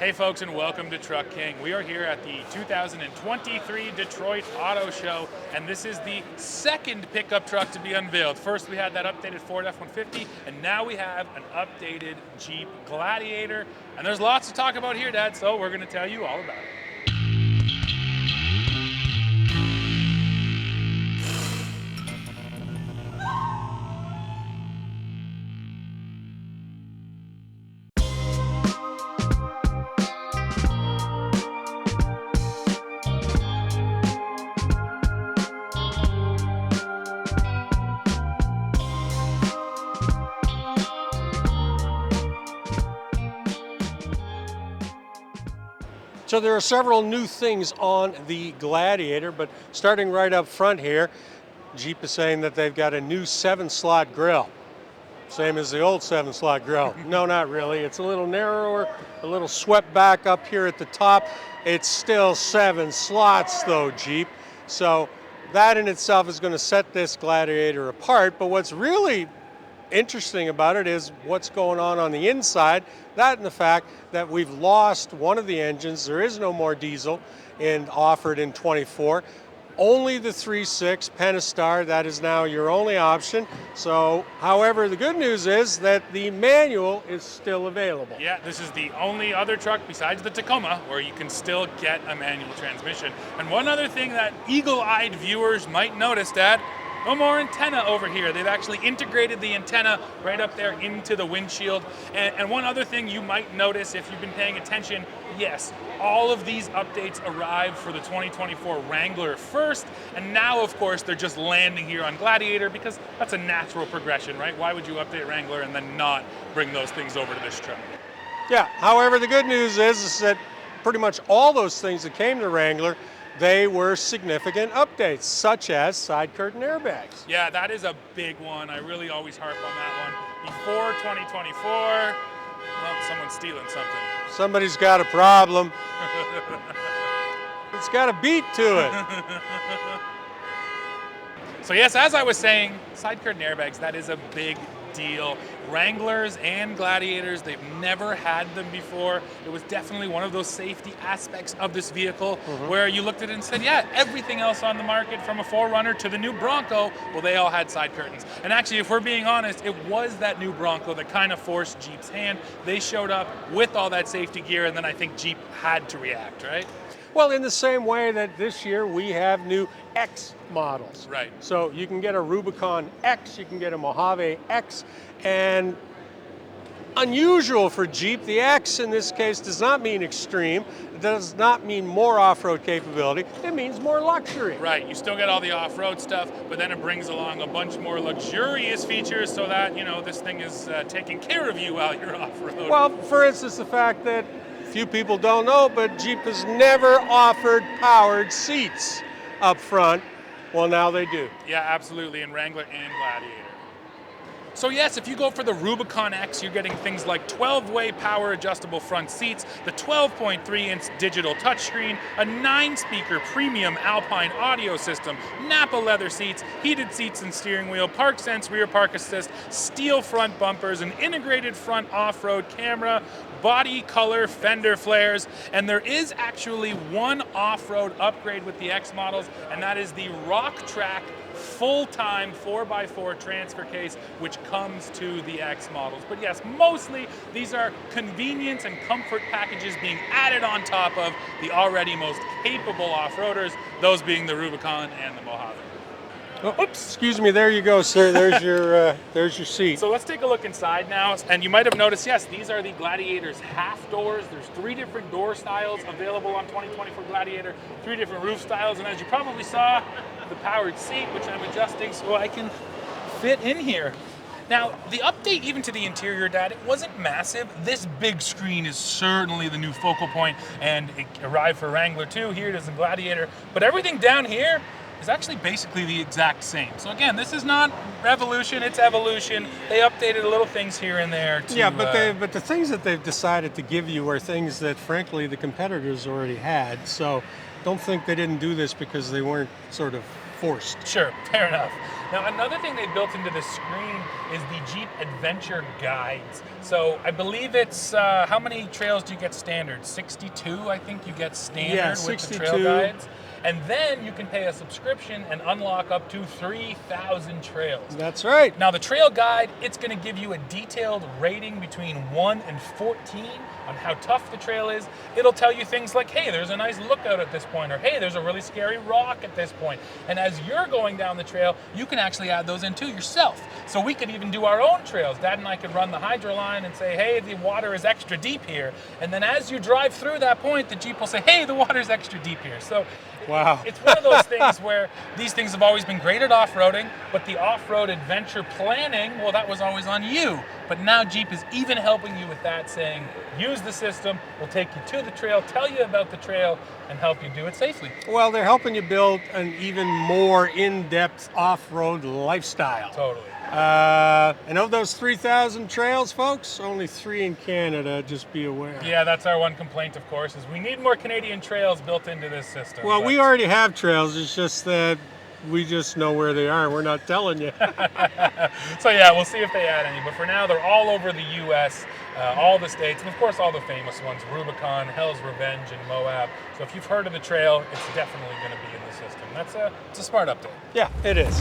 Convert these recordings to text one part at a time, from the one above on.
Hey folks, and welcome to Truck King. We are here at the 2023 Detroit Auto Show, and this is the second pickup truck to be unveiled. First we had that updated Ford F-150, and now we have an updated Jeep Gladiator. And there's lots to talk about here, Dad, so we're gonna tell you all about it. So there are several new things on the Gladiator, but starting right up front here, Jeep is saying that they've got a new 7-slot grille. Same as the old 7-slot grille. No, not really. It's a little narrower, a little swept back up here at the top. It's still 7 slots though, Jeep. So that in itself is going to set this Gladiator apart, but what's really interesting about it is what's going on the inside. That and the fact that we've lost one of the engines. There is no more diesel offered in 24. Only the 3.6 Pentastar, that is now your only option. So, however, the good news is that the manual is still available. Yeah, this is the only other truck besides the Tacoma where you can still get a manual transmission. And one other thing that eagle-eyed viewers might notice, Dad, no more antenna over here. They've actually integrated the antenna right up there into the windshield. And one other thing you might notice if you've been paying attention, yes, all of these updates arrived for the 2024 Wrangler first, and now, of course, they're just landing here on Gladiator because that's a natural progression, right? Why would you update Wrangler and then not bring those things over to this truck? Yeah, however, the good news is that pretty much all those things that came to Wrangler, they were significant updates, such as side curtain airbags. Yeah, that is a big one. I really always harp on that one. Before 2024, well, someone's stealing something. Somebody's got a problem. It's got a beat to it. So yes, as I was saying, side curtain airbags, that is a big deal. Wranglers and Gladiators, they've never had them before. It was definitely one of those safety aspects of this vehicle where you looked at it and said, yeah, everything else on the market from a 4Runner to the new Bronco, well, they all had side curtains. And actually, if we're being honest, it was that new Bronco that kind of forced Jeep's hand. They showed up with all that safety gear, and then I think Jeep had to react, right? Well, in the same way that this year we have new X models. Right. So you can get a Rubicon X, you can get a Mojave X, and unusual for Jeep, the X in this case does not mean extreme. It does not mean more off-road capability. It means more luxury. Right, you still get all the off-road stuff, but then it brings along a bunch more luxurious features so that, you know, this thing is taking care of you while you're off-road. Well, for instance, the fact that few people don't know, but Jeep has never offered powered seats up front. Well, now they do. Yeah, absolutely, in Wrangler and Gladiator. So yes, if you go for the Rubicon X, you're getting things like 12-way power adjustable front seats, the 12.3-inch digital touchscreen, a 9-speaker premium Alpine audio system, Napa leather seats, heated seats and steering wheel, ParkSense rear park assist, steel front bumpers, an integrated front off-road camera, body color fender flares, and there is actually one off-road upgrade with the X models, and that is the Rock Track full-time 4x4 transfer case, which comes to the X models. But yes, mostly these are convenience and comfort packages being added on top of the already most capable off-roaders, those being the Rubicon and the Mojave. Oh, oops, excuse me, there you go, sir. There's your seat. So let's take a look inside now. And you might have noticed, yes, these are the Gladiator's half doors. There's 3 different door styles available on 2024 Gladiator, 3 different roof styles. And as you probably saw, the powered seat, which I'm adjusting so I can fit in here. Now, the update even to the interior, Dad, it wasn't massive. This big screen is certainly the new focal point, and it arrived for Wrangler too. Here it is in Gladiator. But everything down here is actually basically the exact same. So again, this is not revolution, it's evolution. They updated little things here and there to, yeah, but the things that they've decided to give you are things that, frankly, the competitors already had. So don't think they didn't do this because they weren't sort of forced. Sure, fair enough. Now, another thing they built into the screen is the Jeep Adventure Guides. So I believe it's, how many trails do you get standard? 62, I think you get standard with the trail guides. And then you can pay a subscription and unlock up to 3,000 trails. That's right. Now the trail guide, it's going to give you a detailed rating between 1 and 14 on how tough the trail is. It'll tell you things like, hey, there's a nice lookout at this point, or hey, there's a really scary rock at this point. And as you're going down the trail, you can actually add those in too yourself. So we could even do our own trails. Dad and I could run the hydro line and say, hey, the water is extra deep here. And then as you drive through that point, the Jeep will say, hey, the water's extra deep here. So wow. It's one of those things where these things have always been great at off-roading, but the off-road adventure planning, well, that was always on you. But now Jeep is even helping you with that, saying, use the system, we'll take you to the trail, tell you about the trail, and help you do it safely. Well, they're helping you build an even more in-depth off-road lifestyle. Totally. And of those 3,000 trails, folks, only 3 in Canada, just be aware. Yeah, that's our one complaint, of course, is we need more Canadian trails built into this system. Well, we already have trails, it's just that we just know where they are, and we're not telling you. So yeah, we'll see if they add any, but for now, they're all over the U.S., all the states, and of course all the famous ones, Rubicon, Hell's Revenge, and Moab. So if you've heard of the trail, it's definitely going to be in the system. It's a smart update. Yeah, it is.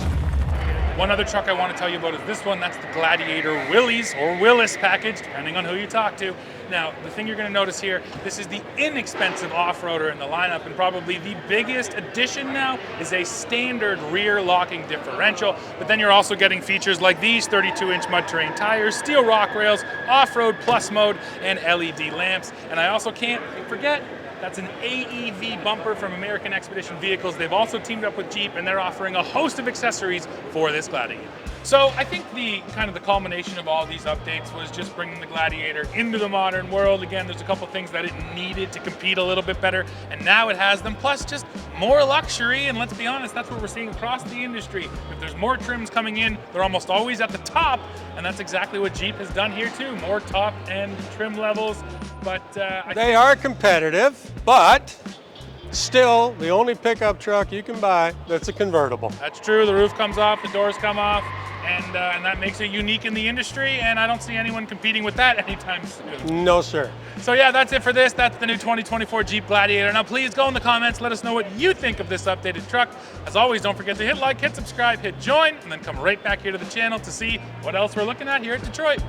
One other truck I want to tell you about is this one. That's the Gladiator Willys or Willys Package, depending on who you talk to. Now, the thing you're going to notice here, this is the inexpensive off-roader in the lineup, and probably the biggest addition now is a standard rear locking differential. But then you're also getting features like these 32-inch mud terrain tires, steel rock rails, off-road plus mode, and LED lamps. And I also can't forget, that's an AEV bumper from American Expedition Vehicles. They've also teamed up with Jeep, and they're offering a host of accessories for this Gladiator. So I think the culmination of all these updates was just bringing the Gladiator into the modern world. Again, there's a couple things that it needed to compete a little bit better, and now it has them. Plus, just more luxury, and let's be honest, that's what we're seeing across the industry. If there's more trims coming in, they're almost always at the top, and that's exactly what Jeep has done here too. More top-end trim levels, but they are competitive, but still the only pickup truck you can buy that's a convertible. That's true. The roof comes off, the doors come off, and that makes it unique in the industry, and I don't see anyone competing with that anytime soon. No, sir. So yeah, that's it for this. That's the new 2024 Jeep Gladiator. Now please go in the comments, let us know what you think of this updated truck. As always, don't forget to hit like, hit subscribe, hit join, and then come right back here to the channel to see what else we're looking at here at Detroit.